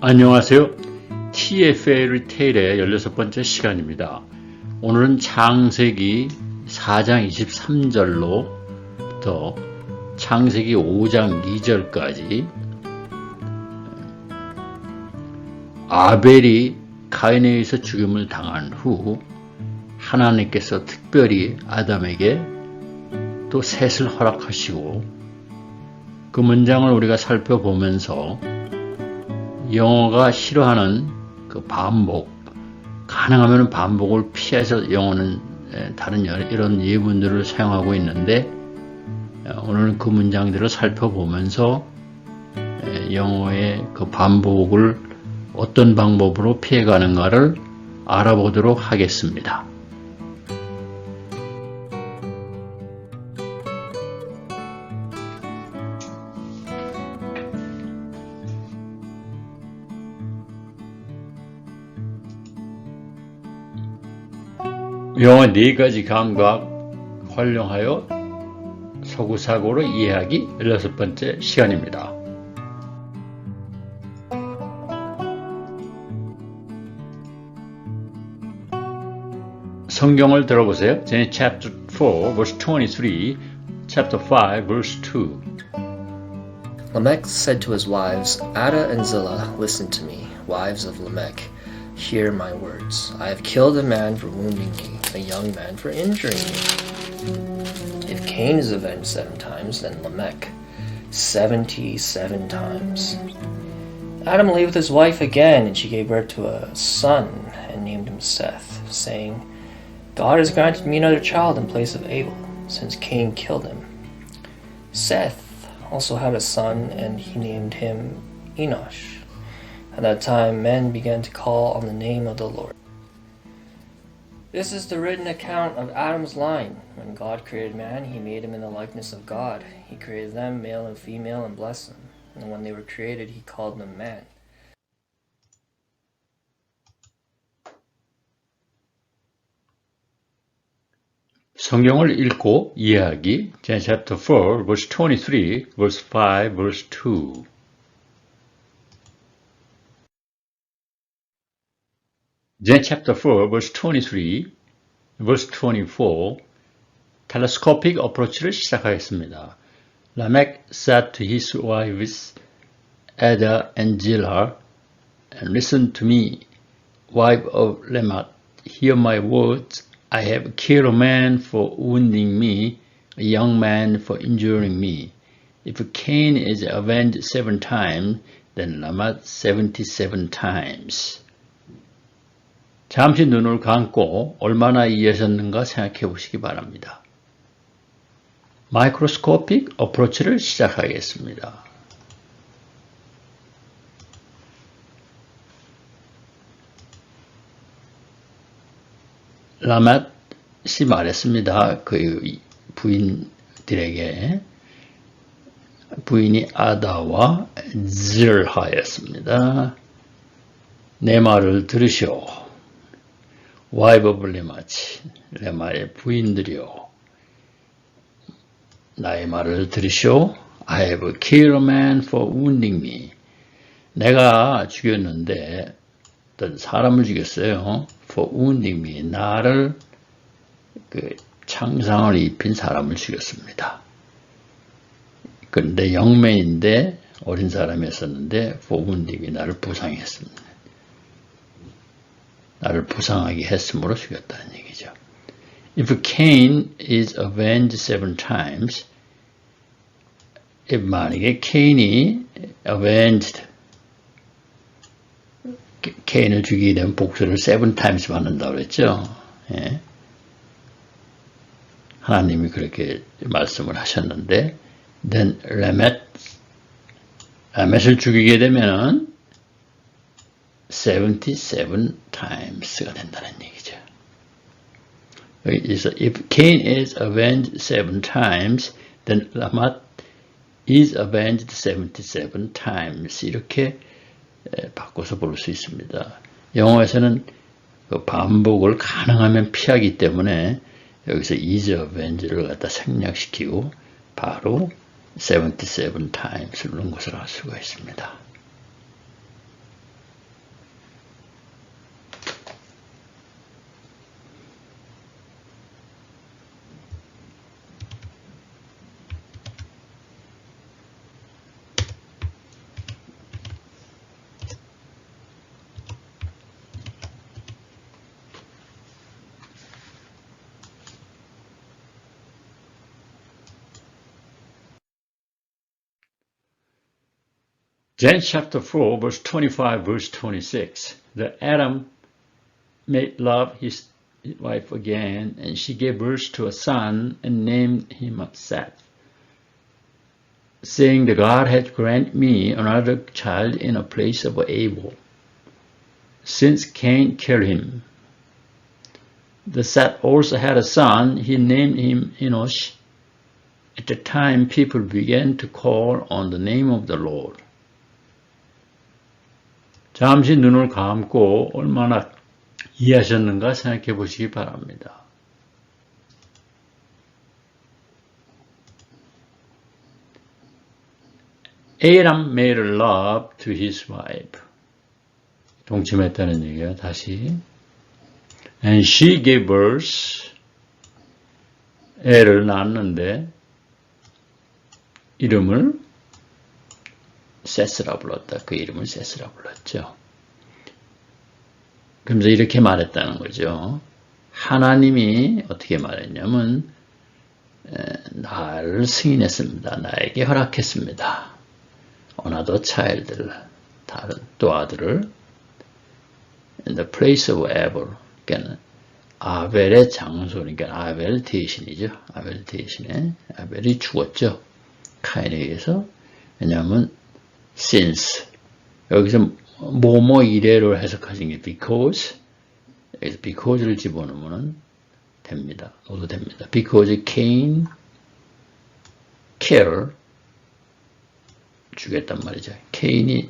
안녕하세요. TFA 리테일의 16번째 시간입니다. 오늘은 창세기 4장 23절로부터 창세기 5장 2절까지 아벨이 가인에 의해서 죽임을 당한 후 하나님께서 특별히 아담에게 또 셋을 허락하시고 그 문장을 우리가 살펴보면서 영어가 싫어하는 그 반복, 가능하면 반복을 피해서 영어는 다른 이런 예문들을 사용하고 있는데 오늘은 그 문장들을 살펴보면서 영어의 그 반복을 어떤 방법으로 피해가는가를 알아보도록 하겠습니다. 영어 4가지 감각 활용하여 서구사고로 이해하기 16번째 시간입니다. 성경을 들어보세요. Genesis chapter 4 verse 23, chapter 5 verse 2. Lamech said to his wives, Adah and Zillah, listen to me, wives of Lamech. Hear my words. I have killed a man for wounding me, a young man for injuring me. If Cain is avenged 7 times, then Lamech 77 times. Adam lay with his wife again, and she gave birth to a son and named him Seth, saying, God has granted me another child in place of Abel, since Cain killed him. Seth also had a son, and he named him Enosh. At that time, men began to call on the name of the Lord. This is the written account of Adam's line. When God created man, he made him in the likeness of God. He created them, male and female, and blessed them. And when they were created, he called them man. 성경을 읽고 이해하기 Genesis chapter 4 verse 23, verse 5, verse 2. Genesis chapter 4 verse 23, verse 24, telescopic approach를 시작하겠습니다. Lamech said to his wives Adah and Zillah, and listen to me, wife of Lamech, hear my words. I have killed a man for wounding me, a young man for injuring me. If Cain is avenged 7 times, then Lamech 77 times. 잠시 눈을 감고 얼마나 이해하셨는가 생각해 보시기 바랍니다. 마이크로스코픽 어프로치를 시작하겠습니다. 라맛이 말했습니다. 그 부인들에게 부인이 아다와 질하였습니다. 내 말을 들으시오. 와이브 오브 레마치, 레마의 부인들이요. 나의 말을 들으시오. I have killed a man for wounding me. 내가 죽였는데 어떤 사람을 죽였어요. For wounding me. 나를 그 창상을 입힌 사람을 죽였습니다. 그런데 영매인데 어린 사람이었었는데 for wounding me. 나를 부상했습니다. 나를 부상하게 했으므로 죽였다는 얘기죠. If Cain is avenged 7 times, if 만약에 케인이 avenged, 케인을 죽이게 되면 복수를 7 times 받는다고 그랬죠. 예. 하나님이 그렇게 말씀을 하셨는데, then 라멧을 죽이게 되면은 77 times가 된다는 얘기죠. 그래서 if Cain is avenged 7 times, then Lamech is avenged 77 times. 이렇게 바꿔서 볼 수 있습니다. 영어에서는 그 반복을 가능하면 피하기 때문에 여기서 is avenged를 갖다 생략시키고 바로 77 times를 넣은 것을 알 수가 있습니다. Genesis chapter 4, verse 25, verse 26. The Adam made love his wife again, and she gave birth to a son and named him Seth, saying, the God had granted me another child in a place of Abel, since Cain killed him. The Seth also had a son. He named him Enosh. At the time, people began to call on the name of the Lord. 잠시 눈을 감고 얼마나 이해하셨는가 생각해 보시기 바랍니다. Adam made love to his wife. 동침했다는 얘기예요. 다시. And she gave birth. 애를 낳았는데 이름을 세스라 불렀다. 그 이름을 세스라 불렀죠. 그러면서 이렇게 말했다는 거죠. 하나님이 어떻게 말했냐면 나를 승인했습니다. 나에게 허락했습니다. another child, 다른 또 아들을 in the place of Abel, 그러니까 아벨의 장소, 그러니까 아벨 대신이죠. 아벨 대신에 아벨이 죽었죠. 카인에 의해서. 왜냐하면 since 여기서 뭐뭐 이래로 해석하신 게 because, 여기서 because를 집어넣으면 됩니다. 넣어도 됩니다. because Cain killed, 죽였단 말이죠. 케인이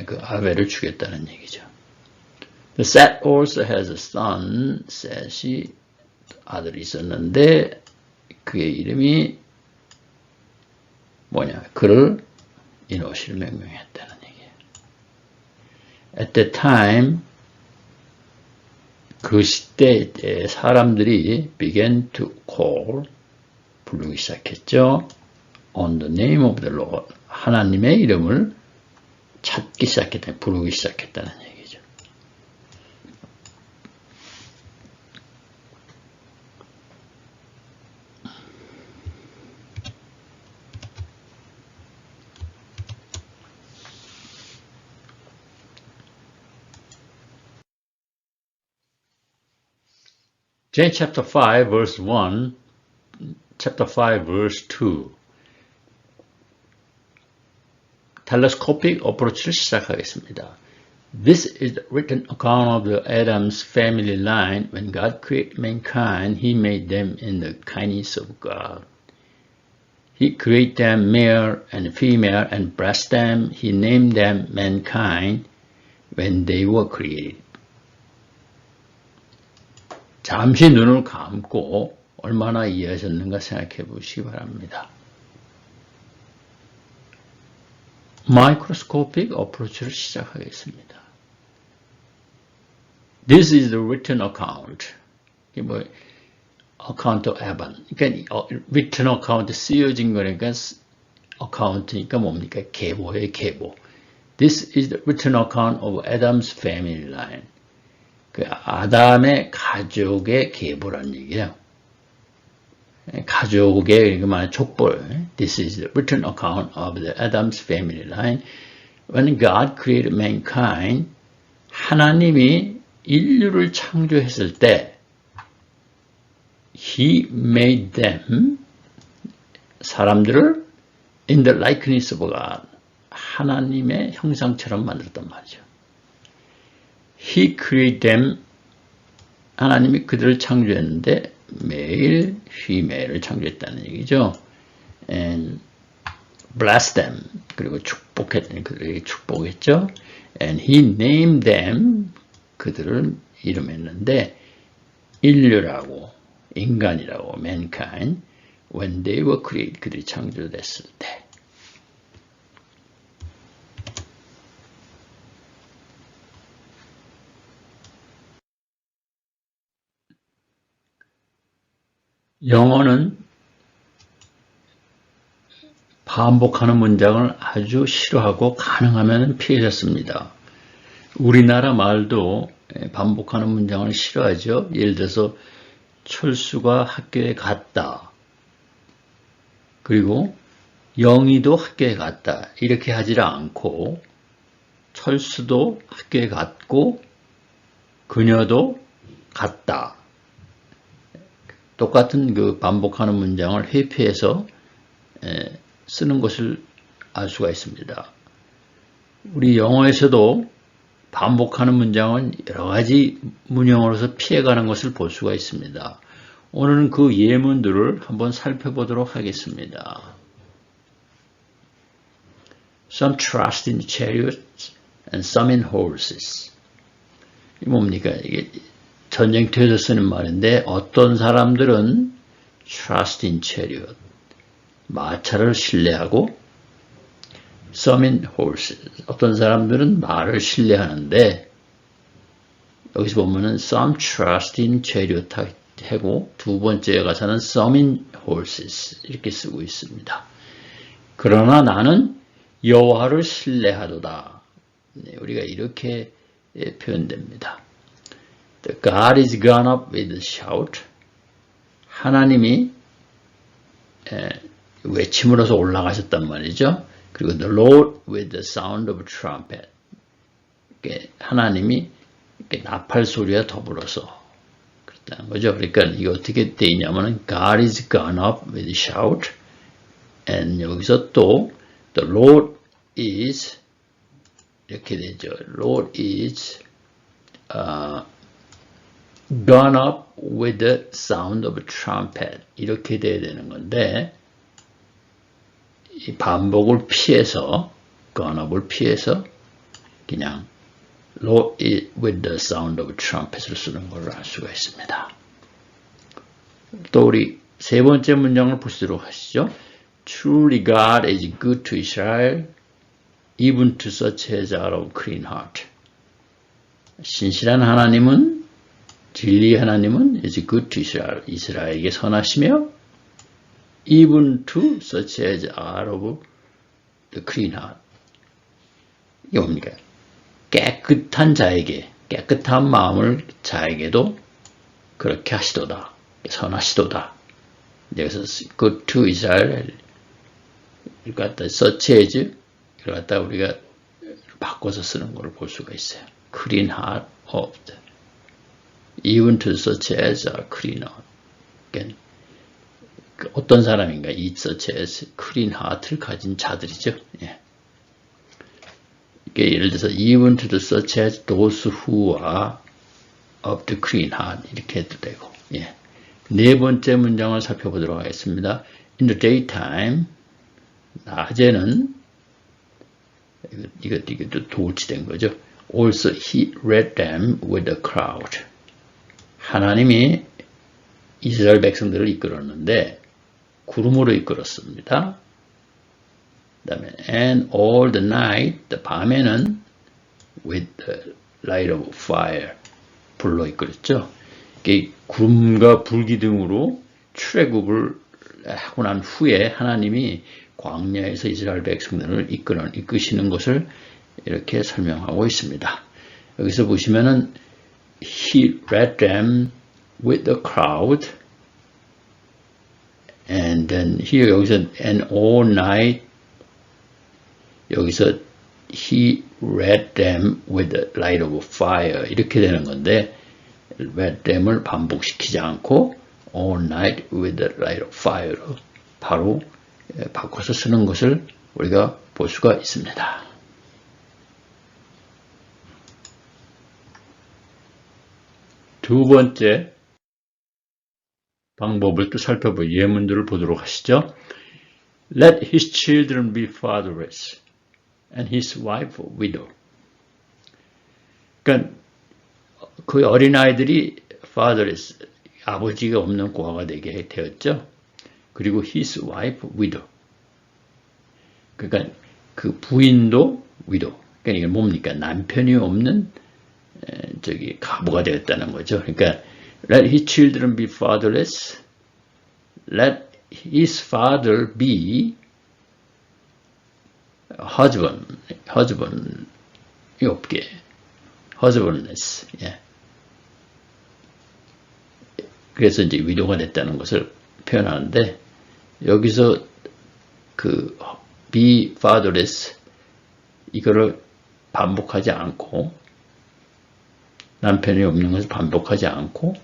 그 아벨을 죽였다는 얘기죠. The Seth also has a son. 셋이 아들이 있었는데 그의 이름이 뭐냐? 그를 이노시를 명명했다는 얘기예요. At that time, 그 시대에 사람들이 began to call, 부르기 시작했죠. On the name of the Lord, 하나님의 이름을 찾기 시작했다, 부르기 시작했다는 얘기죠. James chapter 5 verse 1, chapter 5 verse 2. telescopic approach를 시작하겠습니다. This is the written account of the Adam's family line. When God created mankind, He made them in the kindness of God. He created them male and female and blessed them. He named them mankind when they were created. 잠시 눈을 감고 얼마나 이해하셨는가 생각해 보시기 바랍니다. microscopic approach를 시작하겠습니다. This is the written account. 이게 뭐 account of Adam. 그러니까 written account 쓰여진 거니까 account니까 뭡니까? 계보예요, 계보. This is the written account of Adam's family line. 그 아담의 가족의 계보란 얘기예요. 가족의 그러니까 족볼. This is the written account of the Adam's family line. When God created mankind, 하나님이 인류를 창조했을 때 He made them, 사람들을 in the likeness of God, 하나님의 형상처럼 만들었단 말이죠. He created them, 하나님이 그들을 창조했는데 male, female을 창조했다는 얘기죠. And blessed them, 그리고 축복했더니 그들에게 축복했죠. And he named them, 그들을 이름했는데 인류라고, 인간이라고, mankind, when they were created, 그들이 창조됐을 때. 영어는 반복하는 문장을 아주 싫어하고 가능하면 피해졌습니다. 우리나라 말도 반복하는 문장을 싫어하죠. 예를 들어서 철수가 학교에 갔다. 그리고 영희도 학교에 갔다. 이렇게 하지 않고 철수도 학교에 갔고 그녀도 갔다. 똑같은 그 반복하는 문장을 회피해서 쓰는 것을 알 수가 있습니다. 우리 영어에서도 반복하는 문장은 여러 가지 문형으로서 피해가는 것을 볼 수가 있습니다. 오늘은 그 예문들을 한번 살펴보도록 하겠습니다. Some trust in chariots and some in horses. 이 뭡니까? 이게 전쟁터에서 쓰는 말인데 어떤 사람들은 trust in chariot, 마차를 신뢰하고 some in horses, 어떤 사람들은 말을 신뢰하는데 여기서 보면은 some trust in chariot 하고 두 번째에 가서는 some in horses 이렇게 쓰고 있습니다. 그러나 나는 여호와를 신뢰하도다. 네, 우리가 이렇게 표현됩니다. The God is gone up with a shout. 하나님이 외침으로서 올라가셨단 말이죠. 그리고 the Lord with the sound of trumpet. 하나님이 나팔 소리와 더불어서 그랬다는 거죠. 그러니까 이게 어떻게 되어 있냐면은 God is gone up with a shout. and 여기서 또 the Lord is 이렇게 되죠. Lord is gone up with the sound of a trumpet 이렇게 돼야 되는 건데 이 반복을 피해서 gone up을 피해서 그냥 Lord is with the sound of a trumpet을 쓰는 걸 알 수가 있습니다. 또 우리 세 번째 문장을 보시도록 하시죠. Truly God is good to Israel, even to such as are of clean heart. 신실한 하나님은 진리의 하나님은 is good to Israel. 이스라엘에게 선하시며 even to such as are of the clean heart. 이게 뭡니까? 깨끗한 자에게, 깨끗한 마음을 자에게도 그렇게 하시도다. 선하시도다. 여기서 good to Israel 이걸 갖다 such as 이걸 갖다 우리가 바꿔서 쓰는 걸 볼 수가 있어요. clean heart of the even to such as are clean heart. 그러니까 어떤 사람인가? 이 such as clean heart를 가진 자들이죠. 예. 예를 들어서 even to the such as those who are of the clean heart 이렇게 해도 되고. 예. 네 번째 문장을 살펴보도록 하겠습니다. In the daytime 낮에는 이것도 도울치된 거죠. Also he led them with a crowd. 하나님이 이스라엘 백성들을 이끌었는데 구름으로 이끌었습니다. 그다음에 and all the night, 밤에는 with the light of fire, 불로 이끌었죠. 구름과 불기둥으로 출애굽을 하고 난 후에 하나님이 광야에서 이스라엘 백성들을 이끄시는 것을 이렇게 설명하고 있습니다. 여기서 보시면은 he led them with the crowd and then here 여기서 and all night 여기서 he led them with the light of fire 이렇게 되는 건데 led them을 반복시키지 않고 all night with the light of fire로 바로 바꿔서 쓰는 것을 우리가 볼 수가 있습니다. 두 번째 방법을 또 살펴볼 예문들을 보도록 하시죠. Let his children be fatherless and his wife widow. 그러니까 그 어린아이들이 fatherless, 아버지가 없는 고아가 되게 되었죠. 그리고 his wife widow. 그러니까 그 부인도 widow. 그러니까 이게 뭡니까? 남편이 없는 가부가 되었다는 거죠. 그러니까 let his children be fatherless. Let his father be husband이 없게. husbandless. 예. 그래서 이제 위도가 됐다는 것을 표현하는데 여기서 그 be fatherless 이거를 반복하지 않고 남편이 없는 것을 반복하지 않고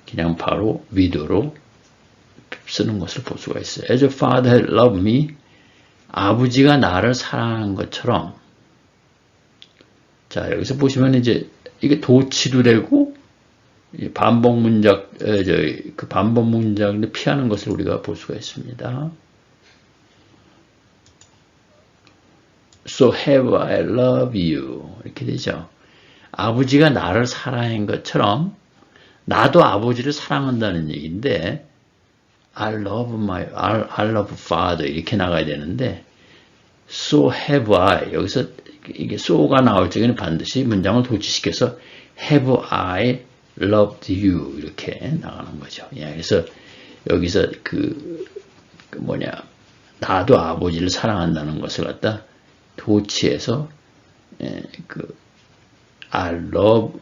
그냥 바로 widow로 쓰는 것을 볼 수가 있어요. As a father had loved me, 아버지가 나를 사랑한 것처럼. 자, 여기서 보시면 이제 이게 도치도 되고 반복 문장, 그 반복 문장을 피하는 것을 우리가 볼 수가 있습니다. So have I love you 이렇게 되죠. 아버지가 나를 사랑한 것처럼 나도 아버지를 사랑한다는 얘기인데 I love father 이렇게 나가야 되는데 so have I 여기서 이게 so가 나올 적에는 반드시 문장을 도치시켜서 have I loved you 이렇게 나가는 거죠. 그래서 여기서 나도 아버지를 사랑한다는 것을 갖다 도치해서 I love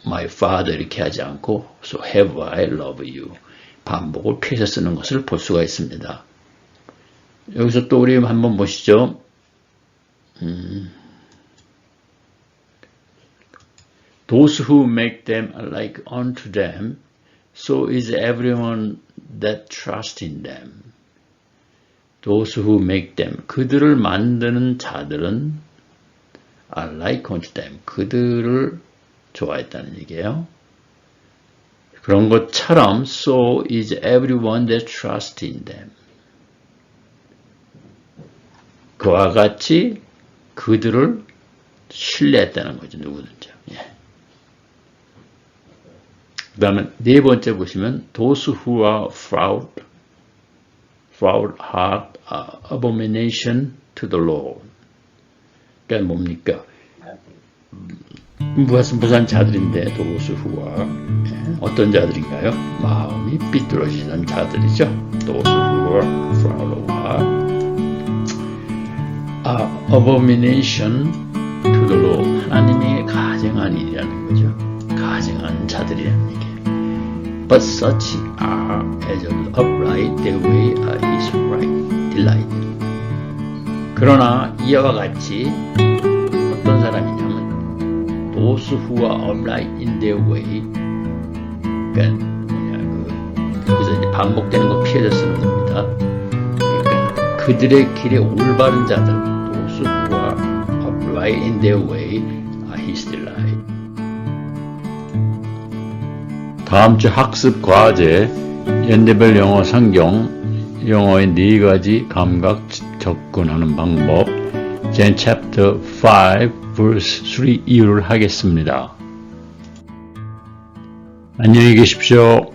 my father 이렇게 하지 않고 so have I love you 반복을 피해서 쓰는 것을 볼 수가 있습니다. 여기서 또 우리 한번 보시죠. Those who make them like unto them, so is everyone that trusts in them. Those who make them, 그들을 만드는 자들은 are like unto them, 그들을 좋아했다는 얘기예요. 그런 것처럼 so is everyone that trusts in them. 그와 같이 그들을 신뢰했다는 거죠. 누구든지. 그 다음에 네 번째 보시면 those who are proud heart abomination to the Lord. 그러니까 뭡니까? 무한 자들인데 those who are 어떤 자들인가요? 마음이 삐뚤어지는 자들이죠. Those who are proud of heart abomination to the Lord. 하나님의 가증한 일이라는 거죠. 가증한 자들이라는 얘기예요. But such are as upright their way is right delight. 그러나 이와 같이 어떤 사람이냐면 those who are upright in their way. 그러니까 여기서 이제 반복되는 거 피해서 쓰는 겁니다. 그러니까 그들의 길에 올바른 자들 those who are upright in their way are his delight. 다음 주 학습 과제 연대별 영어 성경 영어의 4가지 감각 접근하는 방법 Jen chapter 5 verse 3 이유를 하겠습니다. 안녕히 계십시오.